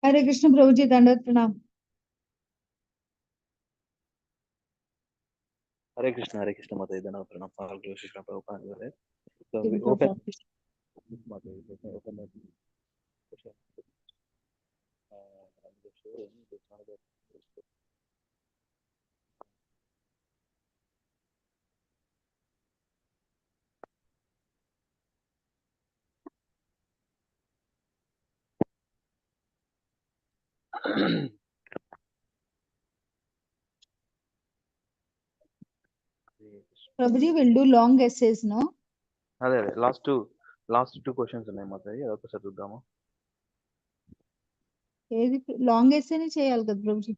हरे कृष्ण प्रभु जी, दंडवत प्रणाम। हरे कृष्ण माता धन प्रणाम Krishna Prabhupada so we Thank open you. माता open the show Prabhuji will do long essays, no? అదే లాస్ట్ టూ క్వశ్చన్స్ ఉన్నాయి మాతాజీ అదొకసారి చూద్దాము ఏది లాంగ్ ఎస్సేనే చేయాలి కదా ప్రభుజీ.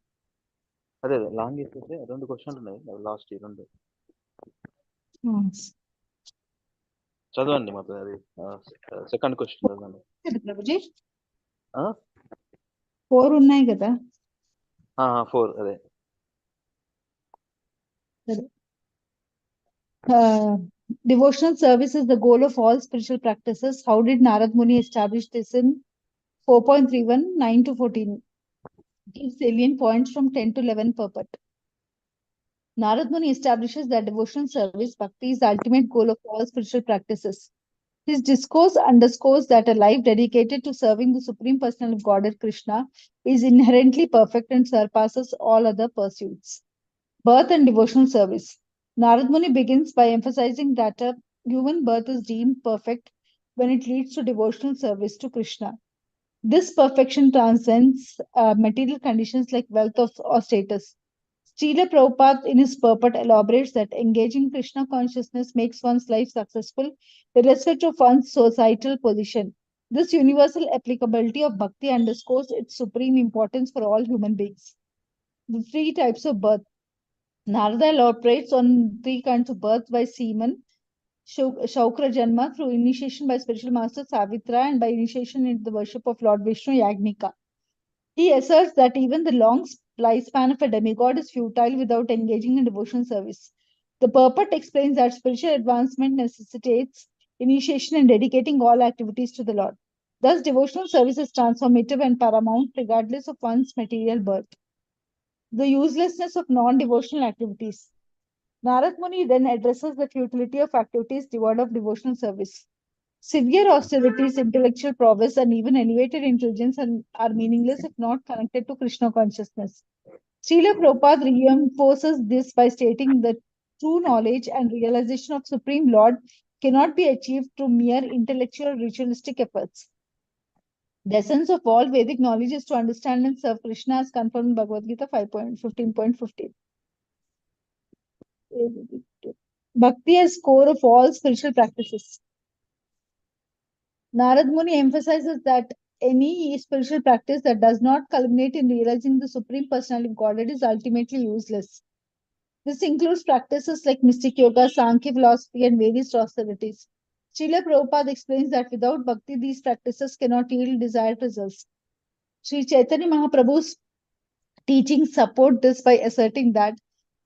అదే లాంగ్ ఇస్తే రెండు క్వశ్చన్లు ఉన్నాయి లాస్ట్ రెండు చదవండి మాతాజీ సెకండ్ క్వశ్చన్ చదవండి ప్రభుజీ ఆ? 4 ఉన్నాయి కదా. 4 అదే Devotional service is the goal of all spiritual practices. How did Narad Muni establish this in 4.31, 9 to 14? Give salient points from 10 to 11 per part. Narad Muni establishes that devotional service, bhakti, is the ultimate goal of all spiritual practices. His discourse underscores that a life dedicated to serving the Supreme Personality of Godhead Krishna is inherently perfect and surpasses all other pursuits. Birth and devotional service. Narad Muni begins by emphasizing that a human birth is deemed perfect when it leads to devotional service to Krishna. This perfection transcends material conditions like wealth or status. Srila Prabhupada in his purport elaborates that engaging Krishna consciousness makes one's life successful irrespective of one's societal position. This universal applicability of bhakti underscores its supreme importance for all human beings. The 3 types of birth. Narada elaborates on 3 kinds of birth by semen, Shaukra Janma through initiation by spiritual master Savitra and by initiation into the worship of Lord Vishnu Yagnika. He asserts that even the long lifespan of a demigod is futile without engaging in devotional service. The purport explains that spiritual advancement necessitates initiation and dedicating all activities to the Lord. Thus, devotional service is transformative and paramount regardless of one's material birth. The uselessness of non-devotional activities. Narad Muni then addresses the futility of activities devoid of devotional service. Severe austerities, intellectual prowess, and even elevated intelligence are meaningless if not connected to Krishna consciousness. Srila Prabhupada reinforces this by stating that true knowledge and realization of Supreme Lord cannot be achieved through mere intellectual ritualistic efforts. The essence of all Vedic knowledge is to understand and serve Krishna as confirmed in Bhagavad Gita 5.15.15. Bhakti as core of all spiritual practices. Narad Muni emphasizes that any spiritual practice that does not culminate in realizing the Supreme Personality of Godhead is ultimately useless. This includes practices like mystic yoga, Sankhya philosophy, and various austerities. Srila Prabhupada explains that without bhakti, these practices cannot yield desired results. Sri Chaitanya Mahaprabhu's teachings support this by asserting that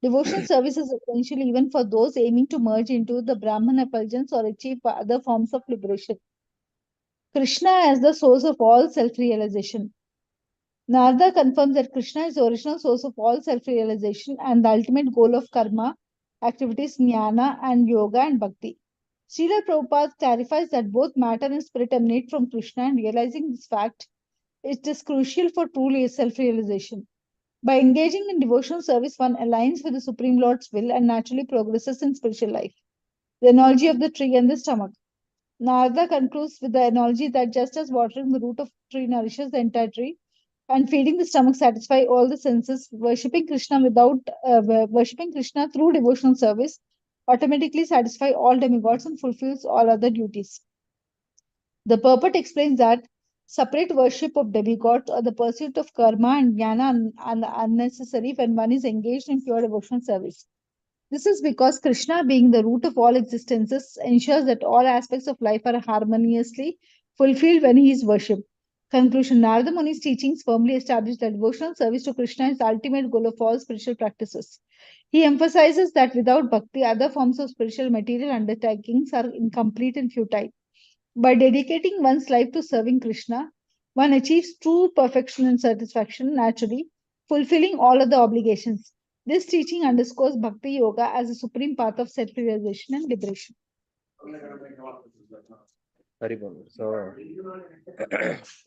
devotional service is essential even for those aiming to merge into the Brahman effulgence or achieve other forms of liberation. Krishna as the source of all self-realization. Narada confirms that Krishna is the original source of all self-realization and the ultimate goal of karma, activities, jnana, and yoga and bhakti. Srila Prabhupada clarifies that both matter and spirit emanate from Krishna, and realizing this fact it is crucial for true self-realization. By engaging in devotional service, one aligns with the Supreme Lord's will and naturally progresses in spiritual life. The analogy of the tree and the stomach. Narada concludes with the analogy that just as watering the root of tree nourishes the entire tree, and feeding the stomach satisfy all the senses, worshipping Krishna through devotional service automatically satisfy all demigods and fulfills all other duties. The purport explains that separate worship of demigods or the pursuit of karma and jnana are unnecessary when one is engaged in pure devotional service. This is because Krishna, being the root of all existences, ensures that all aspects of life are harmoniously fulfilled when he is worshipped. Conclusion. Narada Muni's teachings firmly establish that devotional service to Krishna is the ultimate goal of all spiritual practices. He emphasizes that without bhakti, other forms of spiritual material undertakings are incomplete and futile. By dedicating one's life to serving Krishna, One achieves true perfection and satisfaction naturally, fulfilling all other obligations. This teaching underscores Bhakti Yoga as a supreme path of self realization and liberation. Very good. So,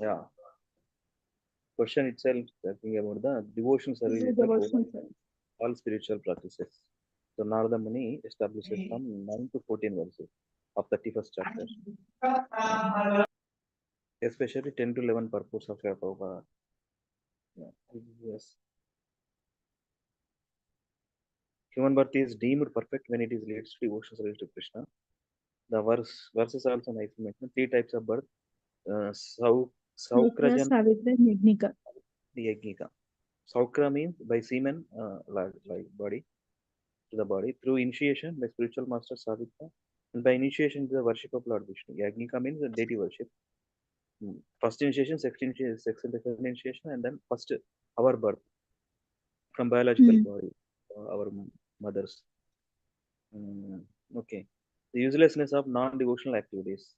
yeah, question itself talking about the devotion This service is is the the core of devotional service. all spiritual practices. So Narada Muni establishes from 9 to 14 verses of 31st chapter, especially 10 to 11 purpose of Vaibhava. Yeah. Yes. Human birth is deemed perfect when it is leads to devotion service to Krishna. The verses also nicely mentioned three types of birth: Saukya, Saukrajan, Savitra, and Yagnika. Yagnika. Saukra means by semen, like body to the body through initiation by spiritual master Savitra, and by initiation to the worship of Lord Vishnu. Yagnika means the deity worship. First initiation, second initiation, and then first our birth from biological Hmm. body, our mothers. Mm, okay. The uselessness of non-devotional activities.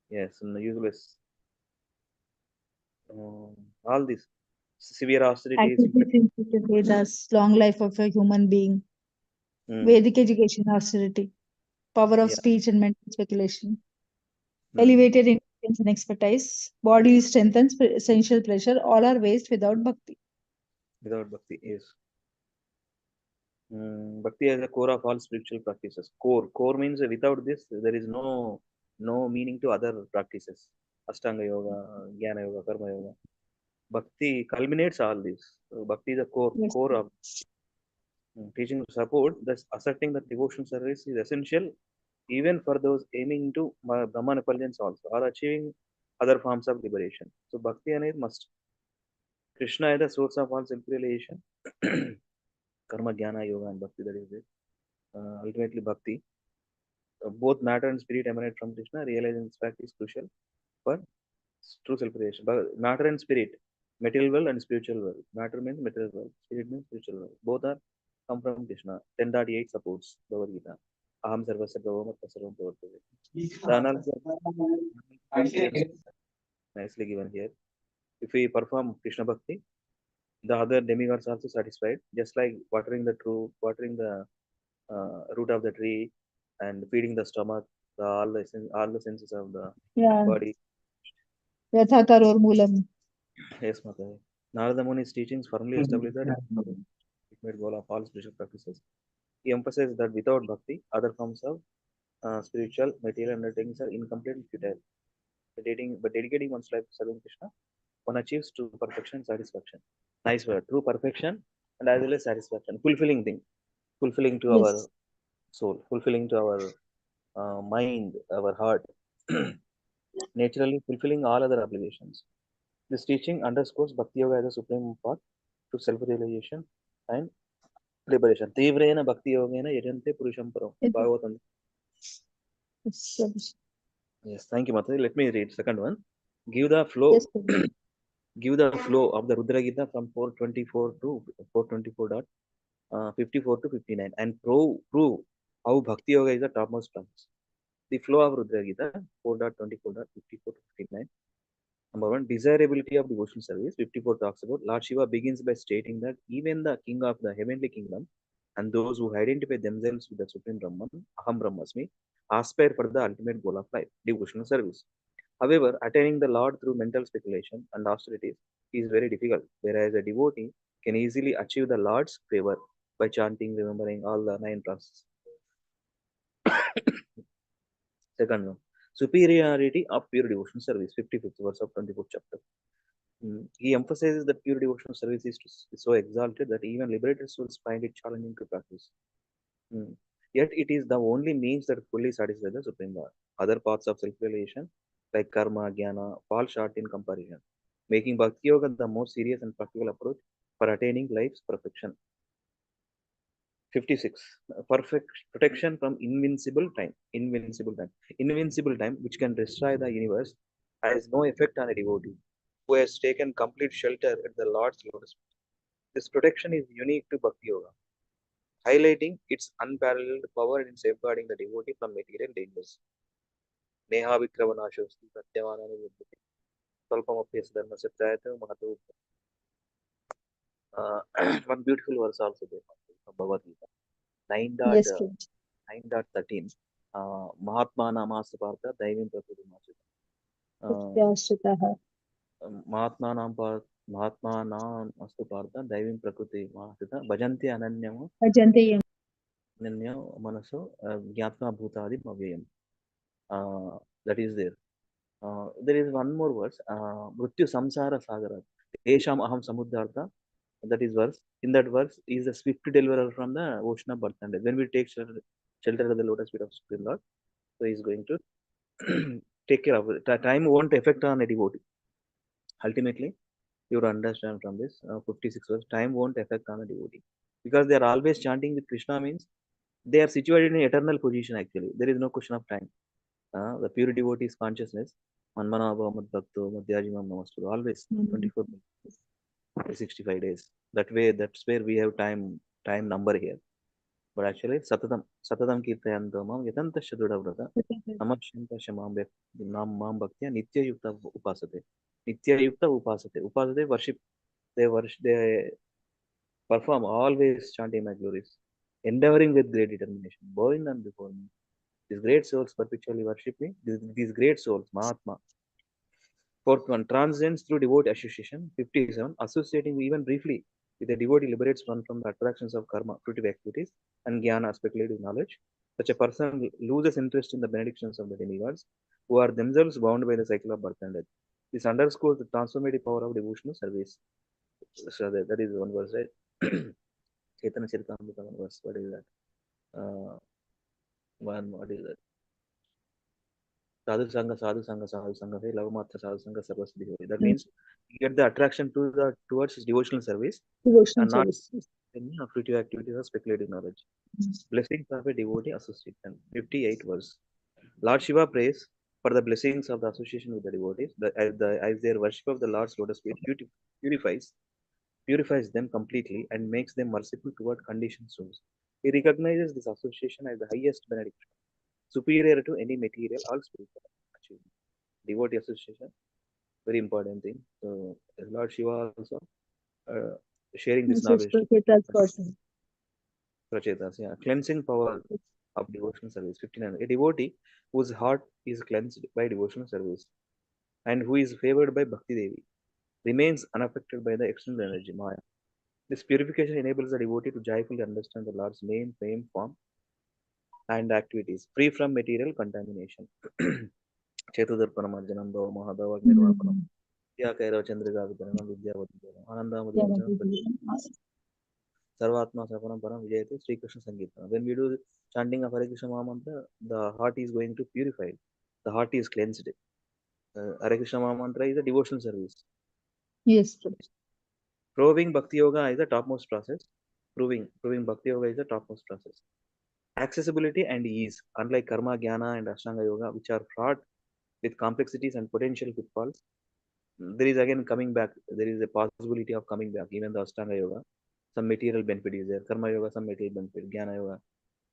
Yes, useless. All these severe austerities. Activities in the Vedas, long life of a human being, Mm, Vedic education, austerity, power of yeah. speech and mental speculation, Mm, elevated intelligence and expertise, bodily strength and essential pleasure, all are waste without bhakti. without bhakti is. Bhakti as a core of all spiritual practices. Core means without this there is no meaning to other practices. Ashtanga yoga, Jnana yoga, Karma yoga. Bhakti culminates all this. So bhakti is a Yes. core of teaching to support. Thus asserting that devotion service is essential even for those aiming to Brahman effulgence also or achieving other forms of liberation. So bhakti అనేది must. Krishna is the source of all self-realization. Karma, Jnana, Yoga, and Bhakti. That is it. Ultimately, Bhakti. Both matter and spirit emanate from Krishna. Realizing this fact is crucial for true self-realization. But matter and spirit, material world and spiritual world. Matter means material world. Spirit means spiritual world. Both are come from Krishna. 10.8 supports Bhagavad Gita. Aham sarvasya bhavamat sarvam pravartate. The analysis is nicely given here. If we perform Krishna Bhakti, the other demigods also satisfied, just like watering the root of the tree and feeding the stomach, all the senses of the Yeah, body. Yathakaror Moolam. Yes, Mata. Narada Muni's teachings firmly established that ultimate goal of all spiritual practices. He emphasized that without bhakti, other forms of spiritual material undertakings are incomplete and futile. But dedicating one's life to serving Krishna, one achieves true perfection and satisfaction. Nice word. True perfection and as well as satisfaction. Fulfilling thing. Fulfilling to our Yes. soul. Fulfilling to our mind, our heart. Naturally fulfilling all other obligations. This teaching underscores Bhakti Yoga as a supreme path to self-realization and liberation. Tivrena Bhakti Yogena Yajante Purusham Param. Bhagavatam. Yes. Yes, thank you, Mataji. Let me read second one. Give the flow, Yes. give the flow of the Rudra Gita from 424 to 424 dot 54 to 59 and prove how Bhakti Yoga is the topmost practice. The flow of Rudra Gita 4.24.54 to 59. Number one, desirability of devotional service. 54 talks about Lord Shiva begins by stating that even the king of the heavenly kingdom and those who identify themselves with the Supreme Brahman, Aham Brahmasmi, aspire for the ultimate goal of life, devotional service. However, attaining the Lord through mental speculation and austerities is very difficult, whereas a devotee can easily achieve the Lord's favor by chanting, remembering all the nine processes. Second one, superiority of pure devotional service, 55th verse of 24th chapter. He emphasizes that pure devotional service is so exalted that even liberated souls find it challenging to practice. Mm. Yet it is the only means that fully satisfies the Supreme Lord. Other paths of self-realization, like karma, jnana, fall short in comparison, making Bhakti Yoga the most serious and practical approach for attaining life's perfection. 56. Perfect protection from invincible time. Invincible time. Invincible time, which can destroy the universe, has no effect on a devotee who has taken complete shelter at the Lord's lotus feet. This protection is unique to Bhakti Yoga, highlighting its unparalleled power in safeguarding the devotee from material dangers. Neha Vikravanashosti Satyavana Vidyate. Swalpamapyasya dharmasya prayate mahatu. One beautiful verse also there from Bhagavad Gita. yes, Prabhu. 9.13. Mahatma namastu partha daivim prakriti machita. Satyashritaha. महात्मा नाम पर महात्मा नाम अस्तु पार्थ दैवीं प्रकृति महासिता भजन्ति अनन्यम Ajante yam. अनन्य मनसो ज्ञात्वा भूतादि अव्ययम्. That is there. There is one more verse. Mrityu samsara sagara esham aham samudharta. That is verse. In that verse is a swift deliverer from the ocean of birth and death. When we take shelter of the lotus feet of Supreme Lord, so he is going to take care of it. Time won't affect on a devotee. Ultimately, you would understand from this 56 verse, time won't affect on a devotee. Because they are always chanting with Krishna means they are situated in eternal position actually. There is no question of time. The pure devotee's consciousness, Manmanabha Mad Bhakto Madhyajimam Namastu, always 24 365 days. That way, that's where we have time number here. But actually, Satatam Kirtayanto Mam Yatantasya Drudavrata Namashantasya Mam Bhaktya Nitya Yukta Upasate. Nitya Yukta Upasate. Upasate worship. They perform always chanting my glories, endeavoring with great determination, bowing down before me. These great souls perpetually worship me. These great souls, Mahatma. Fourth one, transcends through devotee association. 57, associating even briefly with a devotee liberates one from the attractions of karma, fruitive activities, and jnana, speculative knowledge. Such a person loses interest in the benedictions of the demigods, who are themselves bound by the cycle of birth and death. This underscores the transformative power of devotional service. So that is one verse, right? Chaitanya Charitamrita one verse. What is that? What is that? Sadhu Sangha, hey, love matra sadhu sangha sarvasthi devoti. That means you get the attraction towards devotional service Devotional and not service. in fruitive activities or speculative knowledge. Blessings of a devotee association. 58 verse. Lord Shiva prays for the blessings of the association with the devotees, as their worship of the Lord's lotus feet purifies them completely and makes them merciful toward conditioned souls. He recognizes this association as the highest benediction, superior to any material or spiritual achievement. Devotee association, very important thing. So, Lord Shiva also uh, sharing this This is knowledge to Pracheta's person. Prachetas, yeah. Cleansing power of devotional service. 59. A devotee whose heart is cleansed by devotional service and who is favored by Bhakti Devi remains unaffected by the external energy, Maya. This purification enables the devotee to joyfully understand the Lord's name, fame, form, and activities, free from material contamination. Chetudarpanam Arjanam Bhava Mahadava Nirvapanam Mhm. Vyakaira Chandrika Vidaranam Vidyavadhanam Anandamudivachanam Yeah. Sarvatma Sapanam Param Vijayate Sri Krishna Sangeetana. When we do chanting of Hare Krishna Mahamantra, the heart is going to purify. The heart is cleansed. Hare Krishna Mahamantra is a devotional service. Yes, Prabhu. Proving Bhakti Yoga is the topmost process. Proving Bhakti Yoga is the topmost process. Accessibility and ease, unlike Karma, Jnana, and Ashtanga Yoga, which are fraught with complexities and potential pitfalls, there is again coming back. There is a possibility of coming back. Even the Ashtanga Yoga, some material benefit is there. Karma Yoga, some material benefit. Jnana Yoga,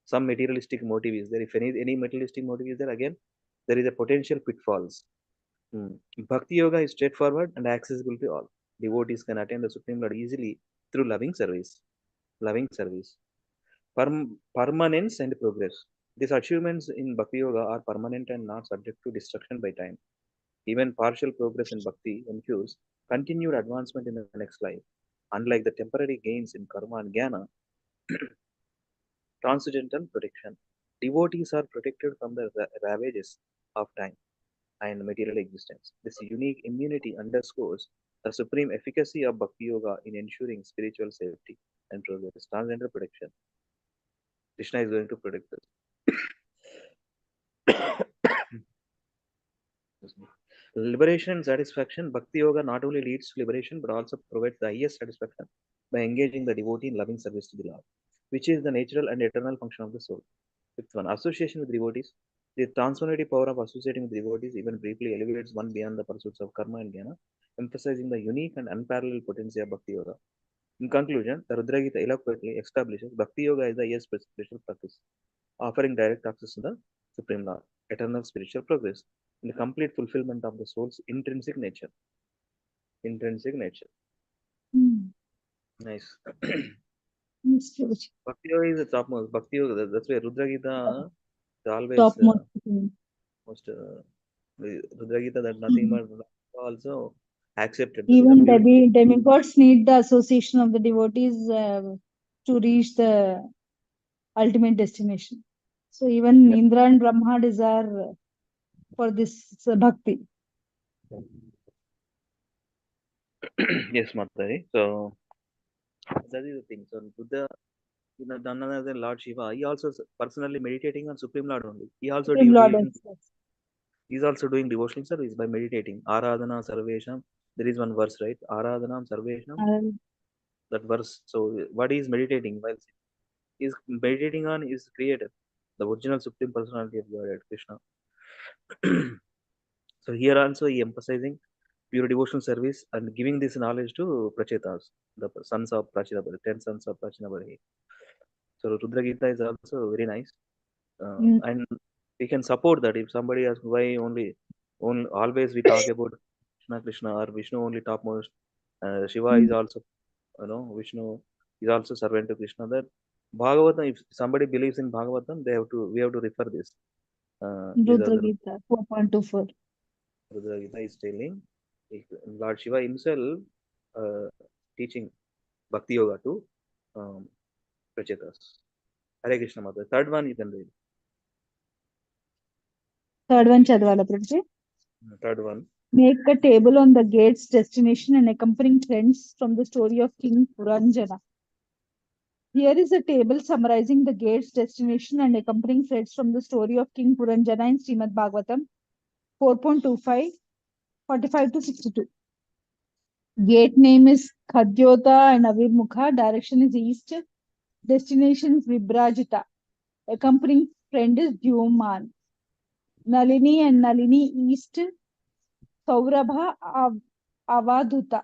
some materialistic motive is there. If any materialistic motive is there, again, there is a potential pitfalls. Bhakti Yoga is straightforward and accessible to all. Devotees can attain the Supreme Lord easily through loving service. Loving service. Permanence and progress. These achievements in Bhakti Yoga are permanent and not subject to destruction by time. Even partial progress in Bhakti ensures continued advancement in the next life. Unlike the temporary gains in Karma and Jnana, transcendental protection. Devotees are protected from the ravages of time and material existence. This unique immunity underscores the supreme efficacy of Bhakti Yoga in ensuring spiritual safety and progress. Transcendental protection. Krishna is going to protect us. Liberation and satisfaction. Bhakti Yoga not only leads to liberation but also provides the highest satisfaction by engaging the devotee in loving service to the Lord, which is the natural and eternal function of the soul. Fifth one, association with devotees. The transformative power of associating with devotees even briefly elevates one beyond the pursuits of karma and jnana, emphasizing the unique and unparalleled potency of Bhakti Yoga. In conclusion, the Rudra Gita eloquently establishes Bhakti Yoga is the highest spiritual practice, offering direct access to the Supreme Lord, eternal spiritual progress. in the complete fulfillment of the soul's intrinsic nature. Intrinsic nature. Nice. Yes, Prabhuji. Bhakti Yoga is the topmost. Bhakti Yoga, that's why Rudra Gita is always Topmost thing. most Rudra Gita that nothing but also accepted. That is a Even beautiful. demigods need the association of the devotees to reach the ultimate destination. So even Yeah. Indra and Brahma desire for this bhakti. Yes, Mataji. So that is the thing. So Buddha, none other than Lord Shiva, he also personally meditating on Supreme Lord only. He also Supreme Lord doing. also. He's also doing devotional service by meditating. Aradhana Sarvesham. There is one verse, right? Aradhanam Sarvesham. That verse. So what he is meditating while he's meditating on his creator, the original supreme personality of Godhead, Krishna. So here also he emphasizing pure devotional service and giving this knowledge to Prachetas, the sons of Prachinabarhi, 10 sons of Prachinabarhi. So Rudra Gita is also very nice. And we can support that if somebody asks why only always we talk about Krishna Krishna or Vishnu only topmost. Shiva is also, Vishnu is also servant to Krishna. That Bhagavatam, if somebody believes in Bhagavatam, we have to refer this. These are Rudra the Gita 4.24. Rudra Gita is telling Lord Shiva himself uh, teaching Bhakti Yoga to um, Prachetas. Hare Krishna Mother. Third one you can read. Third one Chadwala Prabhuji. Third one. Make a table on the gate's destination and accompanying trends from the story of King Puranjana. Here is a table summarizing the gate's destination and accompanying threads from the story of King Puranjana in Srimad Bhagavatam 4.25, 45 to 62. Gate name is Khadyota and Avirmukha. Direction is east. Destination is Vibrajita. Accompanying friend is Dyuman. Nalini and Nalini east. Saurabha Avadhuta.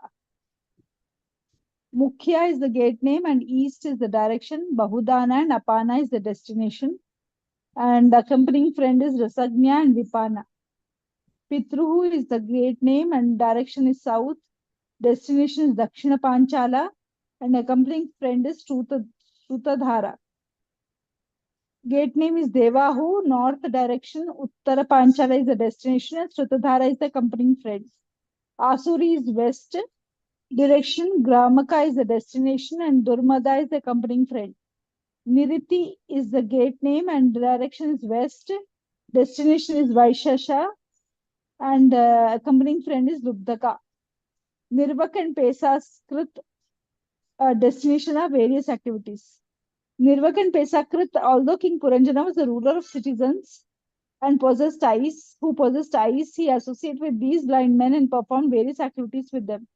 Mukhya is the gate name and east is the direction. Bahudana and Apana is the destination. And the accompanying friend is Rasagnya and Vipana. Pitruhu is the gate name and direction is south. Destination is Dakshina Panchala and accompanying friend is Shrutadhara. Gate name is Devahu, north direction. Uttara Panchala is the destination and Shrutadhara is the accompanying friend. Asuri is west direction. Gramaka is the destination and Durmada is the accompanying friend. Niriti is the gate name and direction is west. Destination is Vaishasha and accompanying friend is Lubdaka. Nirvak and Pesaskrit destination are various activities. Nirvak and Pesakrit, although King Puranjana was the ruler of citizens and who possessed eyes, he associated with these blind men and performed various activities with them.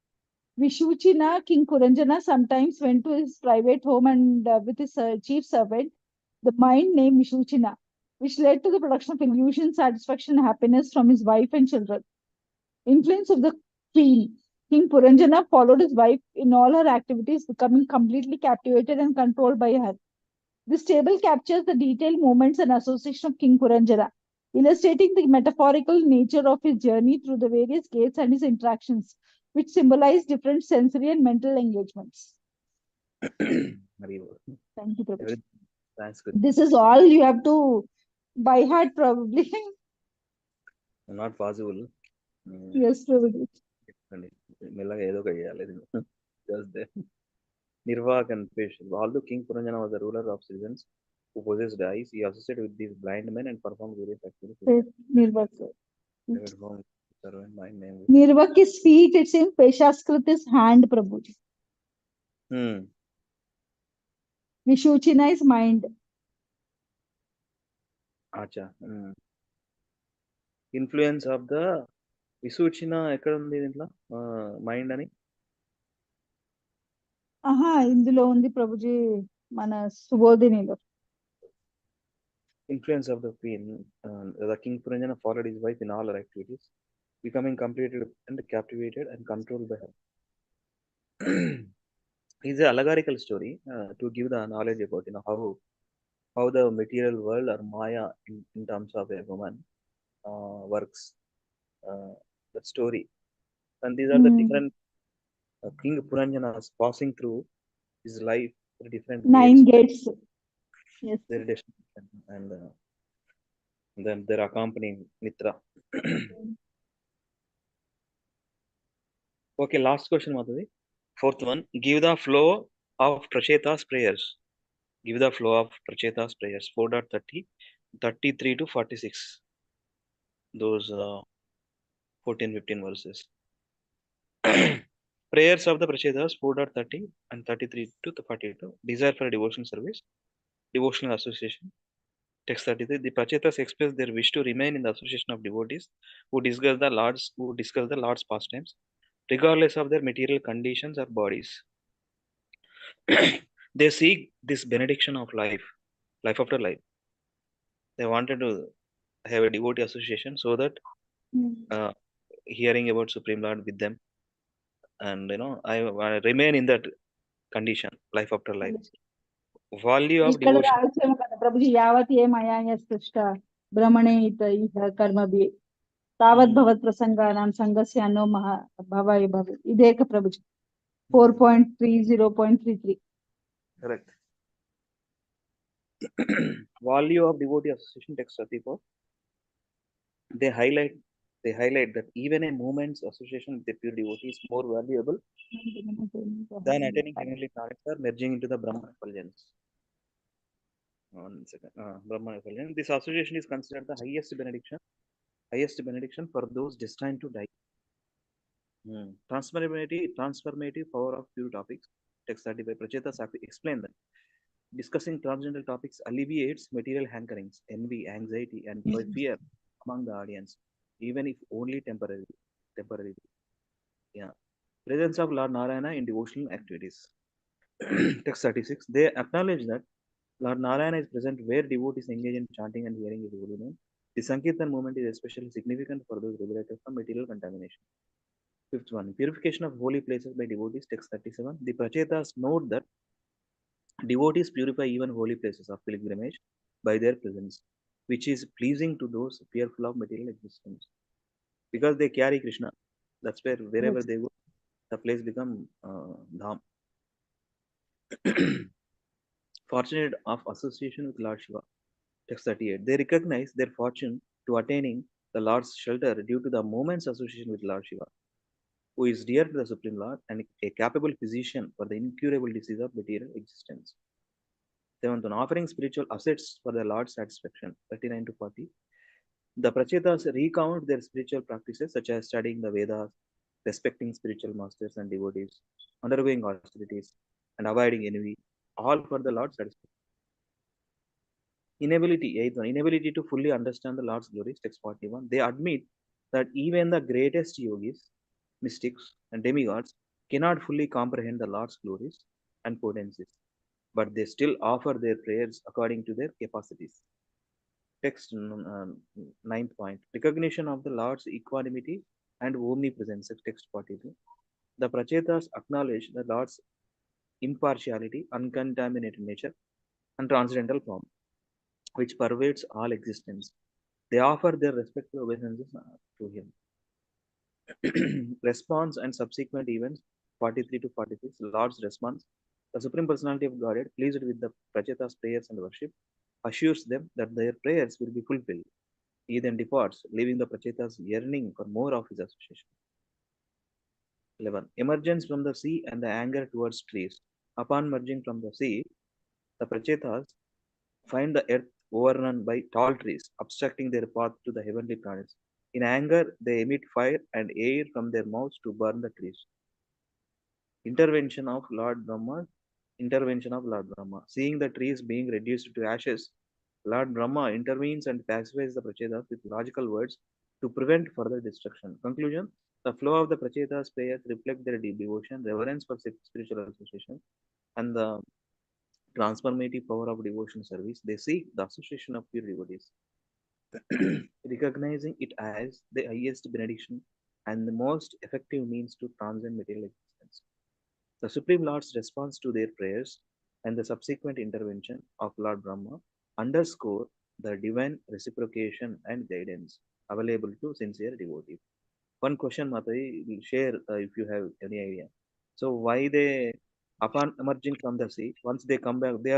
Vishuchina, King Puranjana, sometimes went to his private home and with his chief servant, the mind named Vishuchina, which led to the production of illusion, satisfaction, and happiness from his wife and children. Influence of the queen. King Puranjana followed his wife in all her activities, becoming completely captivated and controlled by her. This table captures the detailed movements and association of King Puranjana, illustrating the metaphorical nature of his journey through the various gates and his interactions, which symbolize different sensory and mental engagements. Thank you, Prabhu. That's good. This is all you have to by heart, probably. Not possible. Yes, Prabhu. మెల్లగా ఏదో ఒక చేయాలి just there. Nirvak and Fish. Although King Puranjana was the ruler of citizens who possessed eyes, he associated with these blind men and performed various activities. Nirvak. Mind name. Nirvak is feet, it seems Peshaskrit is hand, Prabhu. Vishuchina is mind. Acha. Influence of the Visuchina ఎక్కడ ఉంది దీంట్లో mind అని ఇందులో ఉంది ప్రభుజీ మన సుబోధినిలో. Influence of the queen. The King Puranjana followed his wife in all her activities, becoming completed and captivated and controlled by her. It's an allegorical story to give the knowledge about how the material world or Maya in terms of a woman works. the story. And these are the different King Puranjanas passing through his life through different gates, 9 gates. Yes. their destination, and then their accompanying Mitra. Okay, last question, Madhavi. Fourth one, give the flow of Pracheta's prayers. Give the flow of Pracheta's prayers. 4.30, 33 to 46. Those 14, 15 verses. Prayers of the Prachetas 4.30 and 33 to 42. Desire for a devotional service. Devotional association. Text 33. The Prachetas express their wish to remain in the association of devotees who discuss the Lord's pastimes, regardless of their material conditions or bodies. They seek this benediction of life, life after life. They wanted to have a devotee association so that uh, hearing about Supreme Lord with them, and I remain in that condition, life after life. Value of ఇక్కడ devotion. రాయొచ్చేమో కదా ప్రభుజీ యావత్ ఏ మయా సృష్ట భ్రమణే ఇహ కర్మభి తావత్ భవత్ ప్రసంగానాం సంగస్య అన్నో మహా భవాయ భవ ఇదేక Prabhuji 4.30.33. Correct. Value of devotee association, text 34. They highlight that even a moment's association with a pure devotee is more valuable than attaining heavenly planets or merging into the Brahman effulgence. One second. Brahman effulgence. This association is considered the highest benediction for those destined to die. Transformative power of pure topics. Text 35. Prachetas explain that discussing transcendental topics alleviates material hankerings, envy, anxiety, and fear among the audience, even if only temporarily. Temporarily. Yeah. Presence of Lord Narayana in devotional activities. Text 36. They acknowledge that Lord Narayana is present where devotees engage in chanting and hearing his holy name. The Sankirtan movement is especially significant for those liberated from material contamination. Fifth one, purification of holy places by devotees, text 37. The Prachetas note that devotees purify even holy places of pilgrimage by their presence, which is pleasing to those fearful of material existence. Because they carry Krishna, that's where wherever they go, the place become dham. Fortunate of association with Lord Shiva. Text 38. They recognize their fortune to attaining the Lord's shelter due to the moment's association with Lord Shiva, who is dear to the Supreme Lord and a capable physician for the incurable disease of material existence. Seventh one, offering spiritual assets for the Lord's satisfaction. 39 to 40. The Prachetas recount their spiritual practices such as studying the Vedas, respecting spiritual masters and devotees, undergoing austerities, and avoiding envy, all for the Lord's satisfaction. Inability to fully understand the Lord's glories, text 41. They admit that even the greatest yogis, mystics, and demigods cannot fully comprehend the Lord's glories and potencies, but they still offer their prayers according to their capacities. Text ninth point. Recognition of the Lord's equanimity and omnipresence, text 42. The Prachetas acknowledge the Lord's impartiality, uncontaminated nature, and transcendental form, which pervades all existence. They offer their respectful obeisances to him. Response and subsequent events 43 to 46. Lord's response. The Supreme Personality of Godhead, pleased with the Prachetas' prayers and worship, assures them that their prayers will be fulfilled. He then departs, leaving the Prachetas yearning for more of his association. 11. Emergence from the sea and the anger towards trees. Upon merging from the sea, the Prachetas find the earth overrun by tall trees, obstructing their path to the heavenly planets. In anger, they emit fire and air from their mouths to burn the trees. Intervention of Lord Brahma. Seeing the trees being reduced to ashes, Lord Brahma intervenes and pacifies the Prachetas with logical words to prevent further destruction. Conclusion. The flow of the Prachetas' prayers reflect their deep devotion, reverence for spiritual association, and the transformative power of devotion service. They seek the association of pure devotees, recognizing it as the highest benediction and the most effective means to transcend material existence. The Supreme Lord's response to their prayers and the subsequent intervention of Lord Brahma underscore the divine reciprocation and guidance. available to sincere devotees. One question, Mataji, will share if you have any idea. So why they, upon emerging from the sea, once they come back, they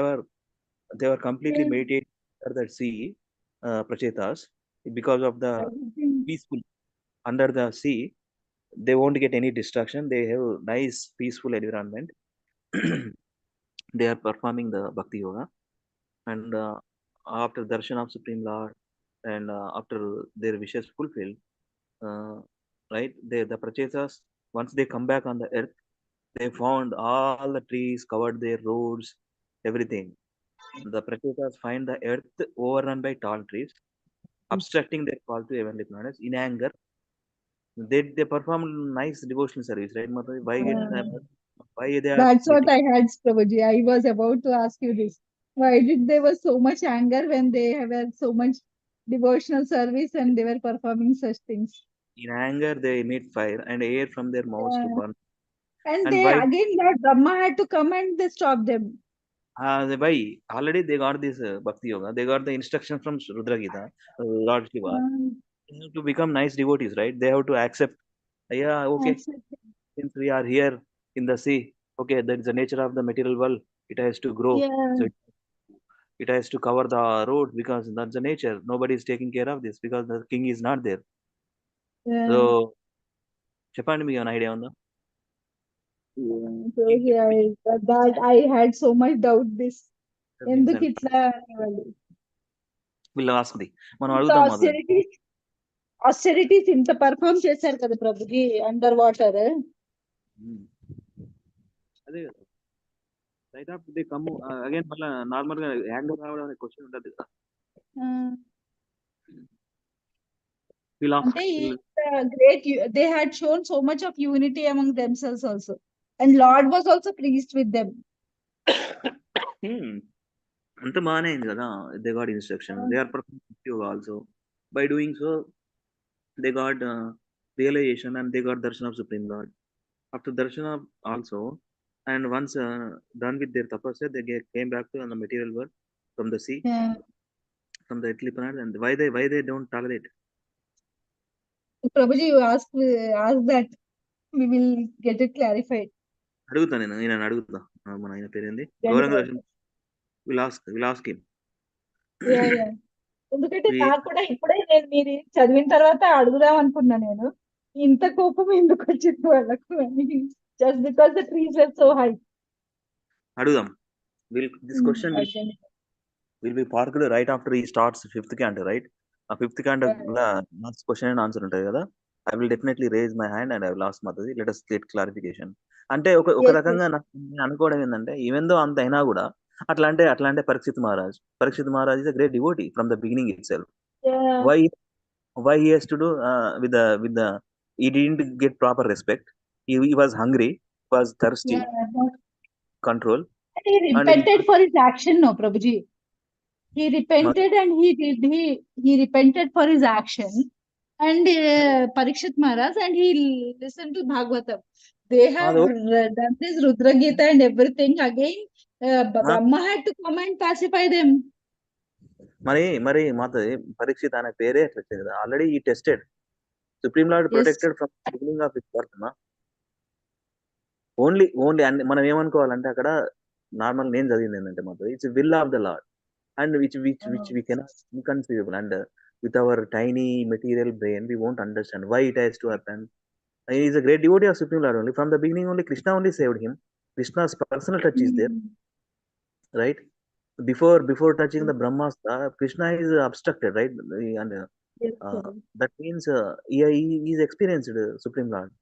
were completely Yeah. meditating under the sea, prachetas, because of the peaceful under the sea. They won't get any distraction. They have nice peaceful environment. They are performing the bhakti yoga, and after darshan of Supreme Lord, and after their wishes fulfilled, uh, right? The prachetas, once they come back on the earth, they found all the trees covered their roads, everything. The prachetas find the earth overrun by tall trees, obstructing their call to heavenly planets. In anger, they perform nice devotional service, right, Mataji? Why they are That's what getting I had, Prabhuji. I was about to ask you this. Why did there was so much anger when they had so much devotional service and they were performing such things? in anger? They emit fire and air from their mouths to Yeah. burn. And And they why? again, Lord Brahma had to come and they stop them. Why? Already they got this bhakti yoga. They got the instruction from Rudra Gita, Lord Shiva. Um, They have to become nice devotees, right? They have to accept. Yeah, okay. Accept. Since we are here in the sea, okay, that is the nature of the material world. It has to grow. Yeah, So it has to cover the road because that's the nature. Nobody is taking care of this because the king is not there. yeah. So, చెప్పండి మీకు ఏమైనా idea ఉందా? Yeah. So yeah, that I had so much doubt this. ఎందుకు ఇట్లా అనేవాళ్ళు. వీళ్ళు ఆస్కుది మనం ఇంత అడుగుతాం మాధవి. austerities ఇంత పర్ఫామ్ చేశారు కదా ప్రభుజీ అండర్ వాటర్. అదే కదా right of the come again మళ్ళీ నార్మల్ గా యాంగర్ రావడం అనే క్వశ్చన్ ఉంటుంది కదా. వీళ్ళు అంటే great they had shown so much of unity among themselves also, and Lord was also pleased with them. అంత బాగానే అయింది కదా. They got instruction, they are perfect also. By doing so they got realization and they got darshan of Supreme Lord. After darshan of also, and once done with their tapasya, they came back to the material world from the sea, Yeah. from the earthly planet. And why they don't tolerate? Prabhuji, you ask that, we will get it clarified. అడుగుతా నేను అడుగుతా. మన ఆయన పేరేంది? Yeah, Gauranga will ask him. yeah. ఎందుకంటే నాకు కూడా ఇప్పుడే నేను మీరు చదివిన తర్వాత అడుగుదాం అనుకున్నా నేను, ఇంత కోపం ఎందుకు వచ్చింది వాళ్ళకు అని, just because the trees are so high. అడుగుదాం. This question will be parked right after he starts fifth canto, right? A fifth canto next question and answer ఉంటుంది కదా. I will definitely raise my hand and I will ask Mataji, let us get clarification. అంటే ఒక రకంగా నాకు అనుకోవడం ఏంటంటే, even though అంత అయినా కూడా అట్లా అంటే Parikshit Maharaj is a great devotee from the beginning it self. why he has to do with the he didn't get proper respect. He was hungry, was thirsty, control. He repented for his action, no Prabhuji. He repented and he repented for his action, and Parikshit Maharaj, and he listened to Bhagavatam. They have done this Rudra Gita and everything again. Brahma had to come and pacify them. మరి మాతది పరీక్షిత్ అనే పేరే అట్లా వచ్చింది కదా. Already ఈ tested supreme lord protected from beginning of his birth. Only మనం ఏమనుకోవాలంటే అక్కడ నార్మల్ నేను చదివింది ఏంటంటే మాత్రం it's will of the lord and which we cannot inconceivable and with our tiny material brain we won't understand why it has to happen. He is a great devotee of Supreme Lord only. From the beginning only Krishna only saved him. Krishna's personal touch is there, right? Before touching the Brahmastra, Krishna is obstructed, right? And that means he is experienced Supreme Lord.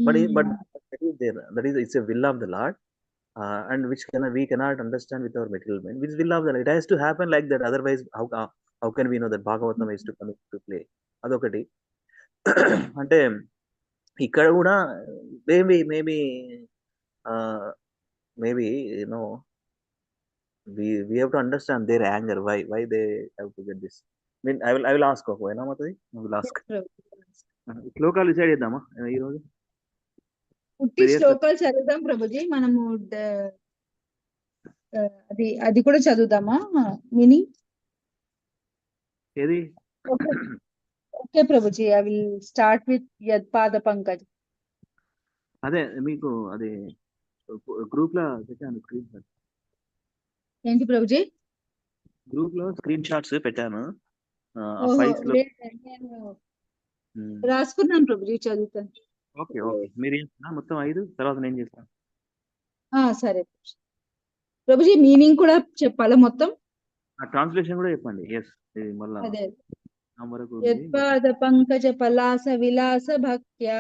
But that is there. That is, it's a will of the Lord, and which we cannot understand with our material mind. Which will of the Lord? It has to happen like that. Otherwise, how can we know that Bhagavatam is to come into play? Adokati. అంటే ఇక్కడ కూడా maybe we have to understand their anger, why they have to get this. I mean, I will ask ఓకేనా మాతది? I will ask. శ్లోకాలు decide చేద్దామా ఈరోజు? పుట్టి శ్లోకాలు చదువుదాం ప్రభుజీ, మనము అది కూడా చదువుదామా మీనింగ్? ఏది Okay, okay, Prabhuji. I will start with Yadpada Pankaj. అదే మీకు అది గ్రూప్ లో పెట్టాను స్క్రీన్ షాట్. ఏంటి ప్రభుజీ? గ్రూప్ లో స్క్రీన్ షాట్స్ పెట్టాను. ఆ ఓహో, ఫైల్స్ లో. లేదండి, నేను రాసుకున్నాను ప్రభుజీ, చదువుతాను. ఓకే ఓకే, మీరు ఏం మొత్తం 5 తర్వాత నేను చేస్తాను. సరే ప్రభుజీ, మీనింగ్ కూడా చెప్పాలా మొత్తం? ఆ ట్రాన్స్లేషన్ కూడా చెప్పండి. ఎస్, ఇది మళ్ళా అదే వరకు యత్పాద పంకజ పలాస విలాస భక్త్యా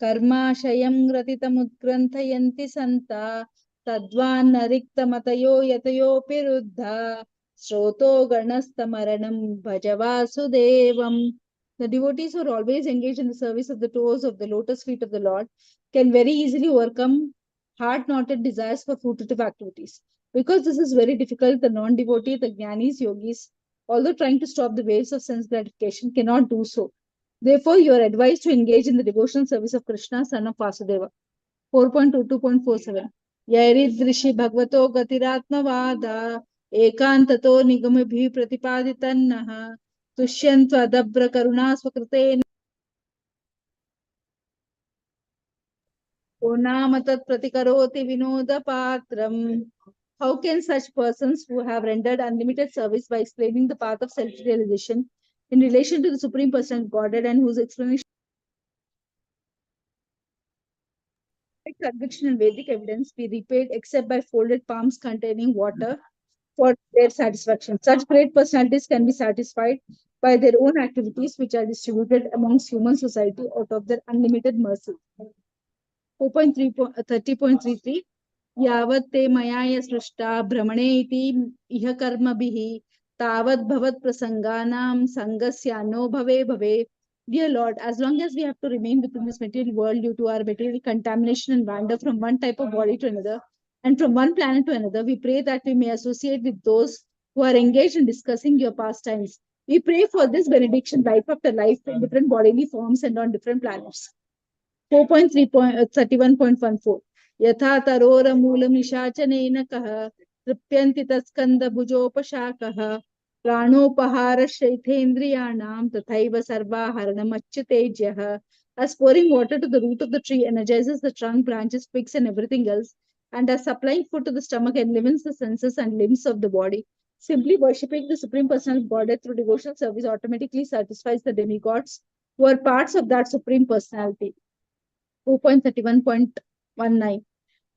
కర్మాశయం గ్రథితముద్గ్రంథయంతి సంత తద్వాన్న రిక్తమతయో యతయోపి రుద్ధ శ్రోతో గణస్తమరణం భజ వాసుదేవం. The devotees who are always engaged in the service of the toes of the lotus feet of the Lord can very easily overcome hard-knotted desires for fruitive activities. Because this is very difficult, the non-devotee, the jnanis, yogis, although trying to stop the waves of sense gratification, cannot do so. Therefore, you are advised to engage in the devotional service of Krishna, son of Vasudeva. 4.22.47 Yairidrishi Bhagavato Gatiratmavada Ekantato Nigamabhi Pratipaditannaha Tushyantva Dabra Karuna Swakrite Onamatat Pratikaroti Vinoda Patram. How can such persons who have rendered unlimited service by explaining the path of self-realization in relation to the Supreme Person Godhead and whose explanation conviction and Vedic evidence be repaid except by folded palms containing water for their satisfaction? Such great personalities can be satisfied by their own activities, which are distributed amongst human society out of their unlimited mercy. 4.30.33 यावत् ते मया सृष्टा भ्रमणे इति इह कर्मभिः तावत् भवत् प्रसंगानां संगस्यानो भवे भवे. Dear Lord, as long as we have to remain within this material world due to our material contamination and wander from one type of body to another and from one planet to another, we pray that we may associate with those who are engaged in discussing your pastimes. We pray for this benediction life after life in different bodily forms and on different planets. 4.31.14 यथा तरोरमूलमिषाचनेन कः तृप्यन्ति तत्स्कन्दभुजोपशाकः प्राणोपहारशैथेन्द्रियाणां तथैव सर्वाहरणमच्युतेज्यः. As pouring water to the root of the tree energizes the trunk, branches, twigs, and everything else, and as supplying food to the stomach enlivens the senses and limbs of the body, simply worshipping the Supreme Personality of Godhead through devotional service automatically satisfies the demigods who are parts of that Supreme Personality. 2.31.19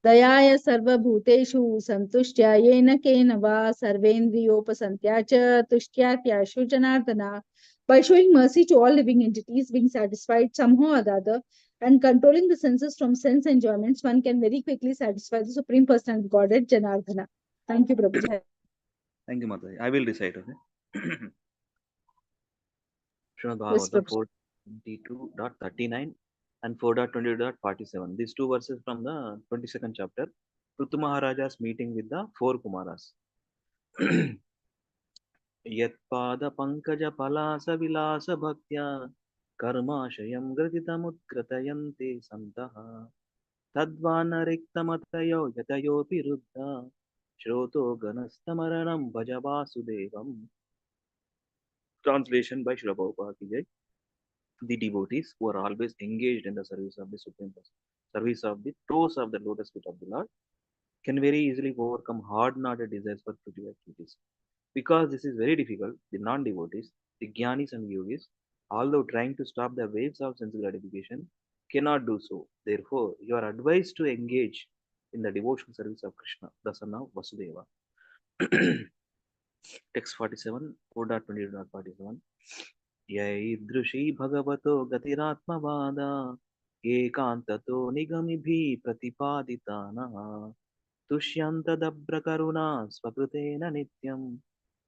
दयाय सर्वभूतेषु सन्तुष्ट्या येन केन वा सर्वेन्द्रियोपसन्त्या च तुष्ट्यात्याशु जनार्दना. By showing mercy to all living entities, being satisfied somehow or the other, and controlling the senses from sense enjoyments, one can very quickly satisfy the Supreme Personality of Godhead, Janardana. Thank you, Prabhuji. Thank you, Mataji. I will recite. Okay. Srimad Yes, Bhagavata Prabhuji. 4.22.39 and 4.20.47. These two verses from the 22nd chapter. Prithu Maharaja's meeting with the 4 Kumaras. Yatpada Pankaja Palasa Vilasa Bhaktya Karmashayam Gratitamutkratayanti Santaha Tadvana Riktamatayo Yatayopi Ruddha Shroto Ganastamaranam Bhajavasudevam. Translation by Srila Prabhupada. The devotees who are always engaged in the service of the Supreme Person, service of the toes of the lotus feet of the Lord, can very easily overcome hard-knotted desires for fruitive activities. Because this is very difficult, the non-devotees, the jnanis and yogis, although trying to stop the waves of sense gratification, cannot do so. Therefore, you are advised to engage in the devotional service of Krishna, the son of Vasudeva. Text 47, 4.20.47. यैदृशी भगवतो गतिरात्मवाद एकान्ततो निगमिभिः प्रतिपादितानः तुष्यन्तदभ्रकरुणा स्वकृतेन नित्यं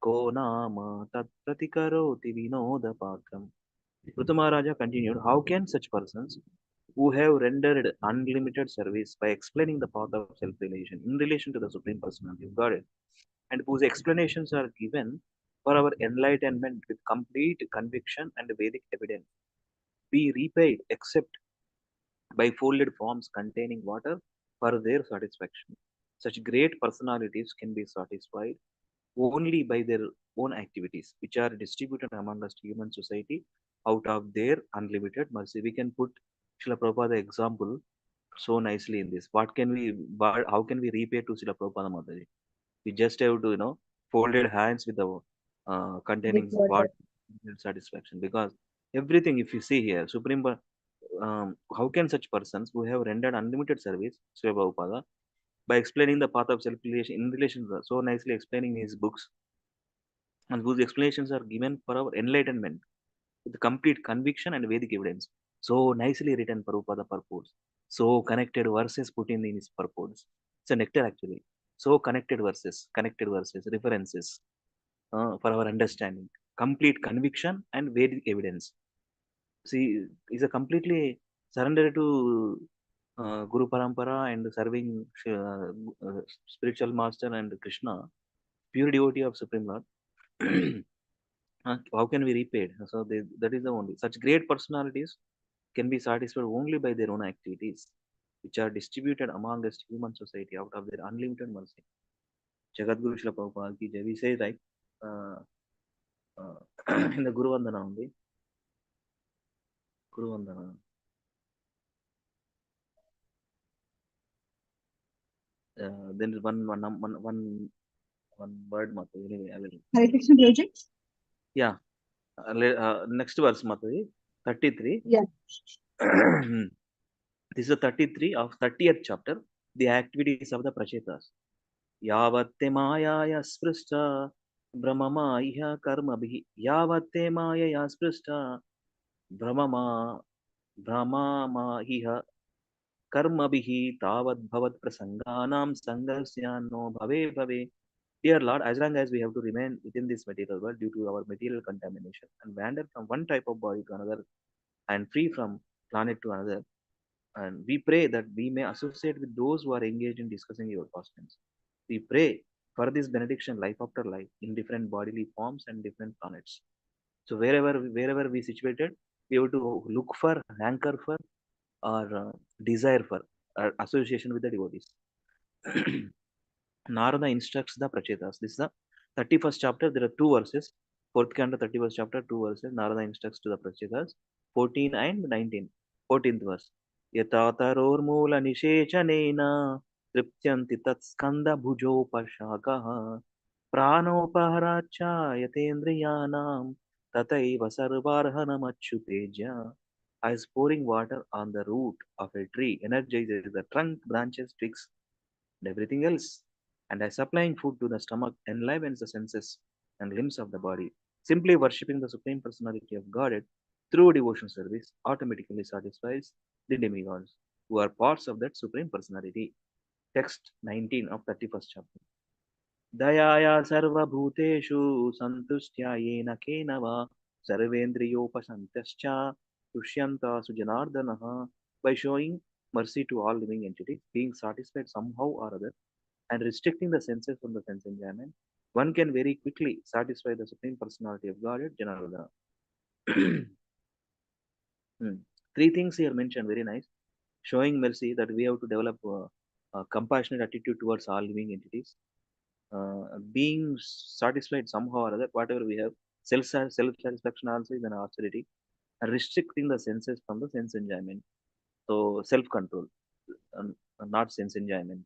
को नाम तत्प्रतिकरोति विनोदपात्रम्. Prithu Maharaja continued, how can such persons who have rendered unlimited service by explaining the path of self-realization in relation to the Supreme Personality of Godhead, and whose explanations are given for our enlightenment with complete conviction and Vedic evidence, be repaid except by folded forms containing water for their satisfaction? Such great personalities can be satisfied only by their own activities, which are distributed among us human society out of their unlimited mercy. We can put Srila Prabhupada example so nicely in this. How can we repay to Srila Prabhupada Mataji? We just have to, folded hands with the With containing water. what satisfaction. Because everything, if you see here, how can such persons who have rendered unlimited service, Srila Prabhupada, by explaining the path of self-relation in relation to so nicely explaining his books, and whose explanations are given for our enlightenment with complete conviction and Vedic evidence. So nicely written Prabhupada purports. So connected verses put in his purports. It's a nectar actually. So connected verses, references for our understanding. Complete conviction and Vedic evidence. See, is a completely surrender to Guru Parampara and serving spiritual master and Krishna, pure devotee of Supreme Lord. How can we repay it? So that is the only. Such great personalities can be satisfied only by their own activities, which are distributed among us human society out of their unlimited mercy. Jagadguru Srila Prabhupada ki jai. We say like uh, in the Guru Vandana only. Guru Vandana. Then one word, Mataji. Anyway, I will. Hare Krishna project? Yeah. Next verse, Mataji. 33. Yeah. This is the 33 of 30th chapter. The activities of the Prachetas. यावत्ते मायाया स्पृष्टा भ्रममाइह कर्मभिः यावत्ते मायया स्पृष्टा भ्रममा भ्रममाइह कर्मभिः तावद्भवत् प्रसंगानां संगस्यान्नो भवे भवे. Dear Lord, as long as we have to remain within this material world due to our material contamination and wander from one type of body to another and free from planet to another, and we pray that we may associate with those who are engaged in discussing your pastimes. We pray for this benediction life after life in different bodily forms and different planets. So wherever we situated, we have to look for, hanker for, or desire for association with the devotees. Narada instructs the Prachetas. This is the 31st chapter. There are two verses. Fourth canto, 31st chapter, two verses. Narada instructs to the Prachetas. 14 and 19. 14th verse. Yatatarormula nishechanena triptyanti tatskanda bhujopashakaha pranopaharaccha yatendriyanam tataiva sarvarhanam achyuteja. As pouring water on the root of a tree energizes the trunk, branches, twigs, and everything else, and as supplying food to the stomach enlivens the senses and limbs of the body. Simply worshipping the Supreme Personality of Godhead through devotion service automatically satisfies the demigods who are parts of that Supreme Personality. Text 19 of 31st chapter. दयाया सर्वभूतेषु सन्तुष्ट्या येन केन वा सर्वेन्द्रियोपशान्तश्च तुष्यन्ता सुजनार्दनः. By showing mercy to all living entities, being satisfied somehow or other, and restricting the senses from the sense enjoyment, one can very quickly satisfy the Supreme Personality of Godhead, Janardana. Three things here mentioned, very nice. Showing mercy, that we have to develop a compassionate attitude towards all living entities. Being satisfied somehow or other, whatever we have, self satisfaction also is an austerity, and restricting the senses from the sense enjoyment. So self control, not sense enjoyment.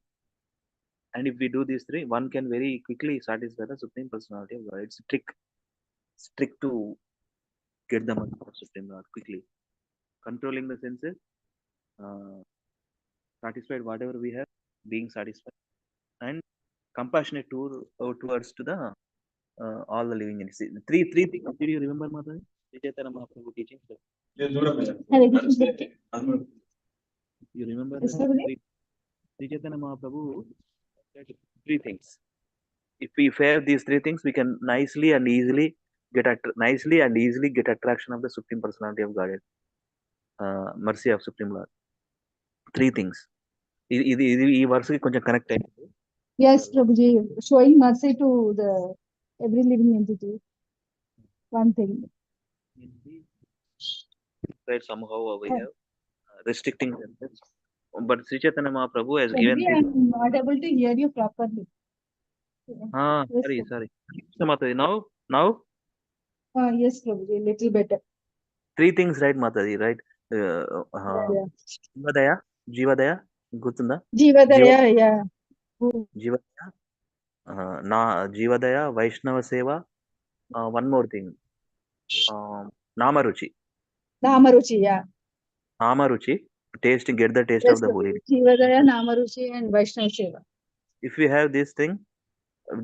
And if we do these three, one can very quickly satisfy the Supreme Personality of God. It's strict to get the mercy of Supreme Lord quickly. Controlling the senses, uh, satisfied whatever we have, being satisfied, and compassionate towards to the all the living entities. Three things. Did you remember, Mother? Chaitanya Mahaprabhu teaching. Hare Krishna. You remember Yes, that? sir. Sri Chaitanya Mahaprabhu said three things. If we have these three things, we can nicely and easily get attraction of the Supreme Personality of Godhead, mercy of Supreme Lord. Three things. ఈ వర్స్కి కొంచెం connect అయింది. Yes, Prabhuji, showing mercy to the every living entity. One thing. Right, somehow we have restricting themselves. But Sri Chaitanya Mahaprabhu has given Prabhuji, this. I'm not able to hear you properly. Yes, Sorry, sir. sorry. So, Mataji, now Yes, Prabhuji, little better. three things, right, Mataji, right? Yeah, yeah. Jivadaya, Jivadaya, గుర్తుందా? Jivadaya, yeah. Jivadaya, నా జీవదయ, వైష్ణవ సేవ, one more thing, నామరుచి. Namaruchi, yeah. Namaruchi, get the taste Yes, of the holy. Prabhuji. Jivadaya, Namaruchi, and Vaishnava Seva. If we have this thing,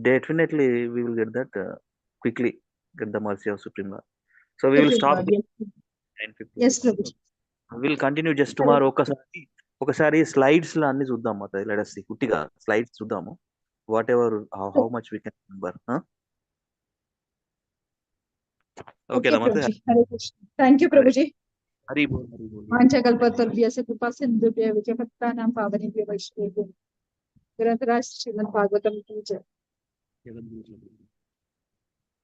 definitely we will get that quickly, get the mercy of Supreme Lord. So we will Supreme stop Lord, here, yes. 9:56. Yes, Prabhuji. We will continue just Hare tomorrow. ఒకసారి slides లో అన్ని చూద్దాం మాత, let us see కుట్టిగా slides చూద్దాము, whatever how much we can remember. Okay Okay, మాత. Prabhuji. Hare Krishna. Thank you, Hari Prabhuji. Hari బోల్, హరి బోల్. Vanchakalpatarubhyasya kripa sindhubhya vichapattanam pavanebhyo vaishnavebhyo. Grantharaj Srimad Bhagavatam ki jai. జగద్గురు